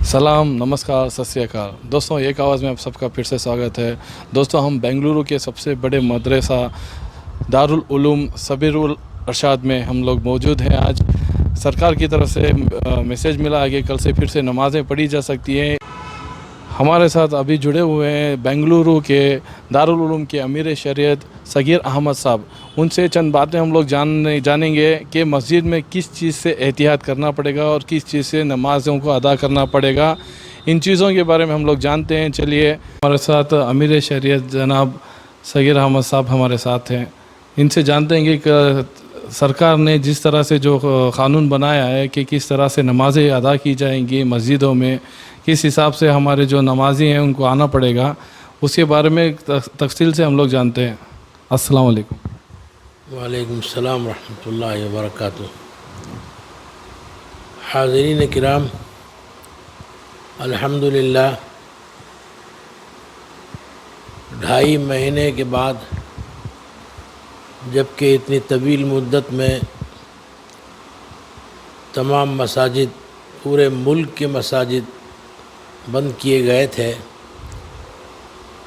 सलाम, नमस्कार, सत श्री अकाल। दोस्तों, एक आवाज़ में आप सबका फिर से स्वागत है। दोस्तों, हम बेंगलुरु के सबसे बड़े मदरसा दारुल उलूम सबीरुल अरशाद में हम लोग मौजूद हैं। आज सरकार की तरफ से मैसेज मिला है कि कल से फिर से नमाज़ें पढ़ी जा सकती हैं। हमारे साथ अभी जुड़े हुए हैं बेंगलुरु के दारुल उलूम के अमीर शरीयत सगीर अहमद साहब। उनसे चंद बातें हम लोग जानेंगे कि मस्जिद में किस चीज़ से एहतियात करना पड़ेगा और किस चीज़ से नमाज़ों को अदा करना पड़ेगा। इन चीज़ों के बारे में हम लोग जानते हैं। चलिए, हमारे साथ अमीर शरीयत जनाब सगीर अहमद साहब हमारे साथ हैं। इनसे जानते हैं कि सरकार ने जिस तरह से जो क़ानून बनाया है कि किस तरह से नमाज़ें अदा की जाएंगी मस्जिदों में, किस हिसाब से हमारे जो नमाजी हैं उनको आना पड़ेगा, उसके बारे में तफसील से हम लोग जानते हैं। अस्सलाम वालेकुम। वालेकुम सलाम रहमतुल्लाहि व बरकातुहू। हाज़रीन किराम, अल्हम्दुलिल्लाह 2.5 महीने के बाद, जबकि इतनी तवील मुद्दत में तमाम मसाजिद, पूरे मुल्क के मसाजिद बंद किए गए थे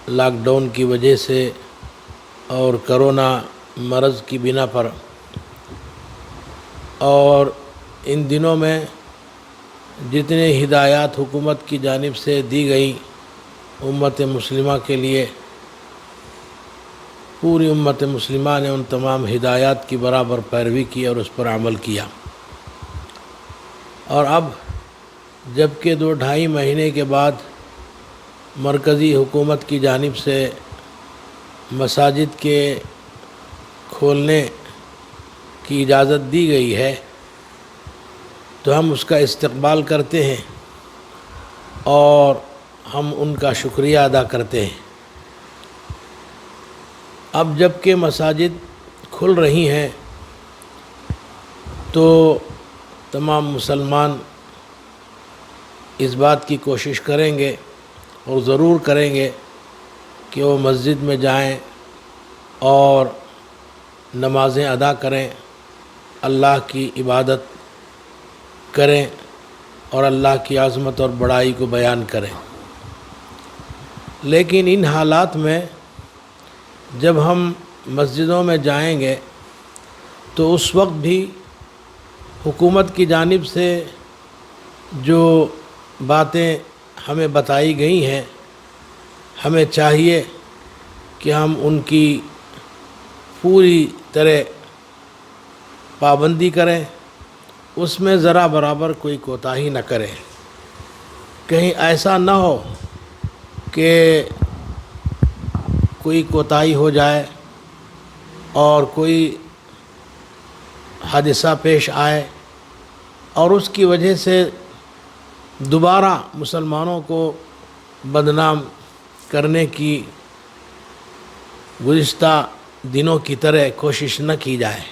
लॉकडाउन की वजह से और कोरोना मर्ज़ की बिना पर, और इन दिनों में जितने हिदायत हुकूमत की जानिब से दी गई उम्मत मुस्लिमा के लिए, पूरी उम्मत मुस्लिमा ने उन तमाम हिदायत की बराबर पैरवी की और उस पर अमल किया। और अब जबकि 2-2.5 महीने के बाद मरकज़ी हुकूमत की जानिब से मसाजिद के खोलने की इजाज़त दी गई है, तो हम उसका इस्तक़बाल करते हैं और हम उनका शुक्रिया अदा करते हैं। अब जबकि मसाजिद खुल रही हैं तो तमाम मुसलमान इस बात की कोशिश करेंगे और ज़रूर करेंगे कि वो मस्जिद में जाएं और नमाज़ें अदा करें, अल्लाह की इबादत करें और अल्लाह की आज़मत और बड़ाई को बयान करें। लेकिन इन हालात में जब हम मस्जिदों में जाएंगे तो उस वक्त भी हुकूमत की जानिब से जो बातें हमें बताई गई हैं, हमें चाहिए कि हम उनकी पूरी तरह पाबंदी करें, उसमें ज़रा बराबर कोई कोताही न करें। कहीं ऐसा न हो कि कोई कोताही हो जाए और कोई हादसा पेश आए और उसकी वजह से दोबारा मुसलमानों को बदनाम करने की गुज़िश्ता दिनों की तरह कोशिश न की जाए।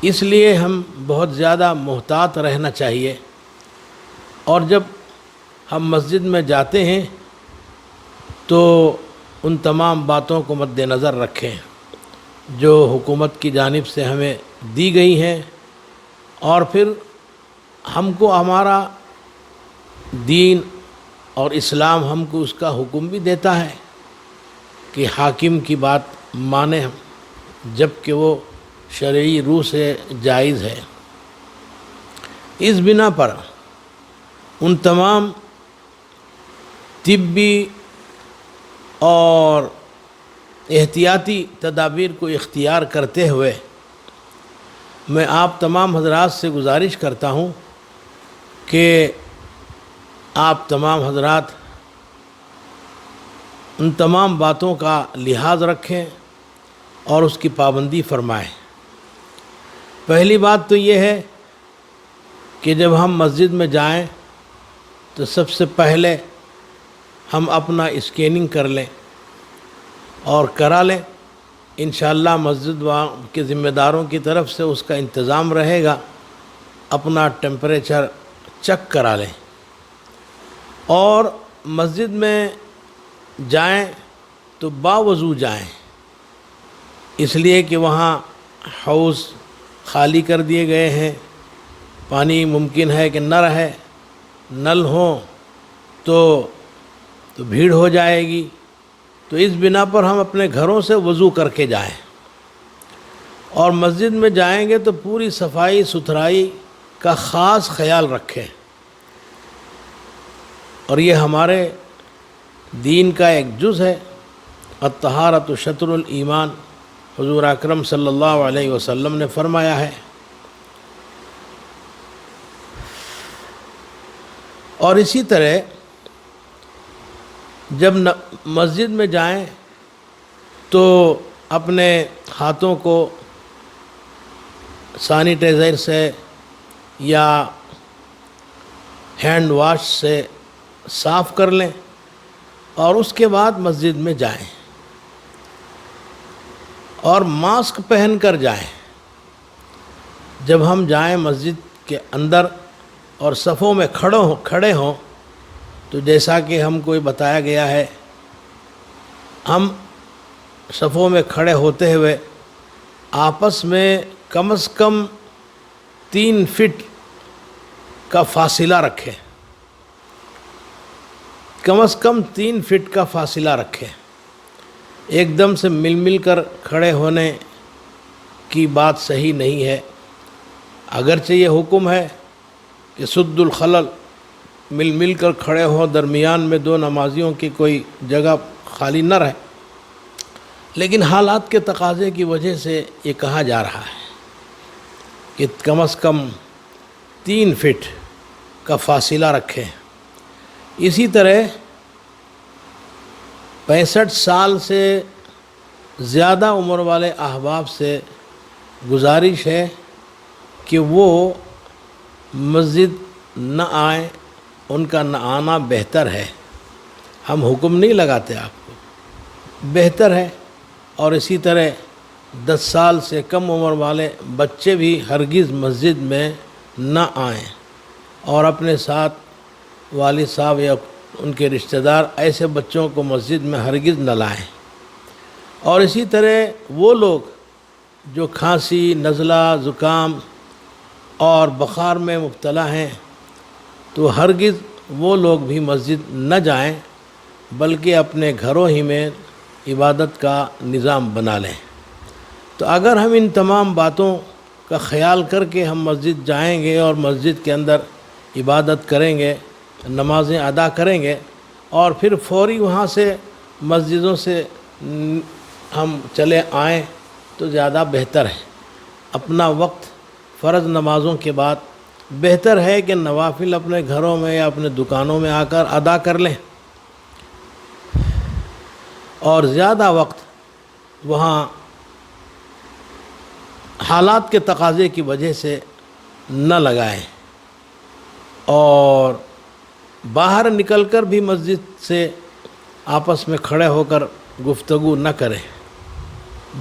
इसलिए हम बहुत ज़्यादा मुहतात रहना चाहिए। और जब हम मस्जिद में जाते हैं तो उन तमाम बातों को मद्देनज़र रखें जो हुकूमत की जानिब से हमें दी गई हैं, और फिर हमको हमारा दीन और इस्लाम हमको उसका हुक्म भी देता है कि हाकिम की बात माने हम, जबकि वो शरई रूह से जायज़ है। इस बिना पर उन तमाम तिब्बी और एहतियाती तदाबीर को इख्तियार करते हुए मैं आप तमाम हज़रात से गुजारिश करता हूँ कि आप तमाम हज़रात उन तमाम बातों का लिहाज रखें और उसकी पाबंदी फरमाएं। पहली बात तो ये है कि जब हम मस्जिद में जाएं तो सबसे पहले हम अपना स्कैनिंग कर लें और करा लें। इंशाअल्लाह मस्जिद के ज़िम्मेदारों की तरफ से उसका इंतज़ाम रहेगा। अपना टेम्परेचर चेक करा लें और मस्जिद में जाएं तो बावज़ू जाएं, इसलिए कि वहाँ हाउस खाली कर दिए गए हैं, पानी मुमकिन है कि न रहे, نل ہوں تو بھیڑ ہو جائے گی، تو اس بنا پر ہم اپنے گھروں سے وضو کر کے جائیں، اور مسجد میں جائیں گے تو پوری صفائی ستھرائی کا خاص خیال رکھیں، اور یہ ہمارے دین کا ایک جز ہے۔ الطہارۃ شطر الایمان، حضور اکرم صلی اللہ علیہ وسلم نے فرمایا ہے۔ اور اسی طرح جب مسجد میں جائیں تو اپنے ہاتھوں کو سینیٹائزر سے یا ہینڈ واش سے صاف کر لیں، اور اس کے بعد مسجد میں جائیں، اور ماسک پہن کر جائیں۔ جب ہم جائیں مسجد کے اندر اور صفوں میں کھڑے ہوں تو جیسا کہ ہم کو بتایا گیا ہے، ہم صفوں میں کھڑے ہوتے ہوئے آپس میں کم از کم 3 فٹ کا فاصلہ رکھیں، کم از کم 3 فٹ کا فاصلہ رکھیں۔ ایک دم سے مل کر کھڑے ہونے کی بات صحیح نہیں ہے، اگرچہ یہ حکم ہے کہ سد الخلل، مل کر کھڑے ہوں، درمیان میں 2 نمازیوں کی کوئی جگہ خالی نہ رہے، لیکن حالات کے تقاضے کی وجہ سے یہ کہا جا رہا ہے کہ کم از کم 3 فٹ کا فاصلہ رکھیں۔ اسی طرح 65 سال سے زیادہ عمر والے احباب سے گزارش ہے کہ وہ مسجد نہ آئیں، ان کا نہ آنا بہتر ہے۔ ہم حکم نہیں لگاتے آپ کو، بہتر ہے۔ اور اسی طرح 10 سال سے کم عمر والے بچے بھی ہرگز مسجد میں نہ آئیں، اور اپنے ساتھ والد صاحب یا ان کے رشتہ دار ایسے بچوں کو مسجد میں ہرگز نہ لائیں۔ اور اسی طرح وہ لوگ جو کھانسی، نزلہ، زکام اور بخار میں مبتلا ہیں تو ہرگز وہ لوگ بھی مسجد نہ جائیں، بلکہ اپنے گھروں ہی میں عبادت کا نظام بنا لیں۔ تو اگر ہم ان تمام باتوں کا خیال کر کے ہم مسجد جائیں گے اور مسجد کے اندر عبادت کریں گے، نمازیں ادا کریں گے، اور پھر فوری وہاں سے مسجدوں سے ہم چلے آئیں تو زیادہ بہتر ہے۔ اپنا وقت فرض نمازوں کے بعد بہتر ہے کہ نوافل اپنے گھروں میں یا اپنے دکانوں میں آ کر ادا کر لیں، اور زیادہ وقت وہاں حالات کے تقاضے کی وجہ سے نہ لگائیں، اور باہر نکل کر بھی مسجد سے آپس میں کھڑے ہو کر گفتگو نہ کریں،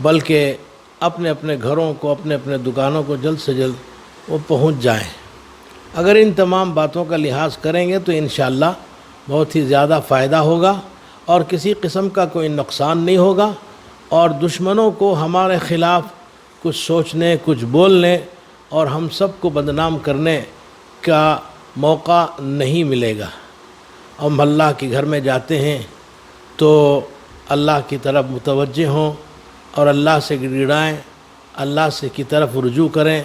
بلکہ اپنے اپنے گھروں کو، اپنے اپنے دکانوں کو جلد سے جلد وہ پہنچ جائیں۔ اگر ان تمام باتوں کا لحاظ کریں گے تو انشاءاللہ بہت ہی زیادہ فائدہ ہوگا، اور کسی قسم کا کوئی نقصان نہیں ہوگا، اور دشمنوں کو ہمارے خلاف کچھ سوچنے، کچھ بولنے اور ہم سب کو بدنام کرنے کا موقع نہیں ملے گا۔ ہم اللہ کے گھر میں جاتے ہیں تو اللہ کی طرف متوجہ ہوں اور اللہ سے گڑگڑائیں، اللہ سے کی طرف رجوع کریں،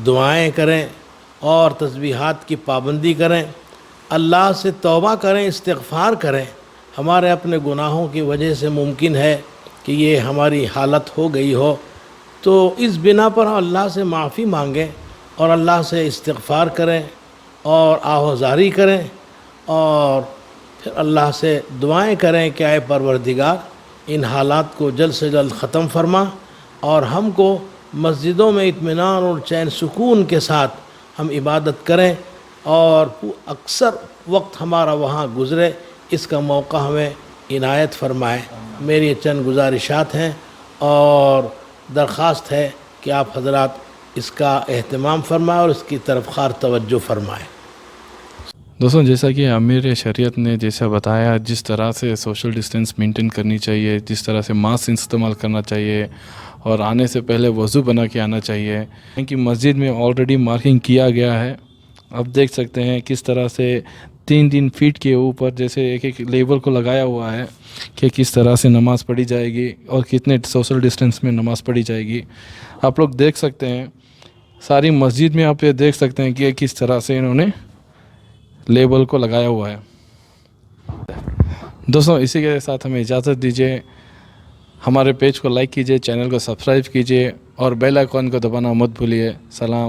دعائیں کریں اور تسبیحات کی پابندی کریں، اللہ سے توبہ کریں، استغفار کریں۔ ہمارے اپنے گناہوں کی وجہ سے ممکن ہے کہ یہ ہماری حالت ہو گئی ہو، تو اس بنا پر اللہ سے معافی مانگیں اور اللہ سے استغفار کریں اور آہوازاری کریں، اور پھر اللہ سے دعائیں کریں کہ اے پروردگار ان حالات کو جلد سے جلد ختم فرما، اور ہم کو مسجدوں میں اطمینان اور چین سکون کے ساتھ ہم عبادت کریں، اور اکثر وقت ہمارا وہاں گزرے، اس کا موقع ہمیں عنایت فرمائے۔ میری چند گزارشات ہیں اور درخواست ہے کہ آپ حضرات اس کا اہتمام فرمائیں اور اس کی طرف خار توجہ فرمائیں۔ دوستوں، جیسا کہ امیر شریعت نے جیسا بتایا، جس طرح سے سوشل ڈسٹینس مینٹین کرنی چاہیے، جس طرح سے ماسک استعمال کرنا چاہیے، اور آنے سے پہلے وضو بنا کے آنا چاہیے، کہ مسجد میں آلریڈی مارکنگ کیا گیا ہے आप देख सकते हैं किस तरह से 3-3 फीट के ऊपर जैसे एक एक लेबर को लगाया हुआ है कि किस तरह से नमाज़ पढ़ी जाएगी और कितने सोशल डिस्टेंस में नमाज़ पढ़ी जाएगी। आप लोग देख सकते हैं सारी मस्जिद में आप ये देख सकते हैं कि किस तरह से इन्होंने लेबल को लगाया हुआ है। दोस्तों इसी के साथ हमें इजाज़त दीजिए। हमारे पेज को लाइक कीजिए, चैनल को सब्सक्राइब कीजिए और बेल आइकॉन को दबाना मत भूलिए। सलाम।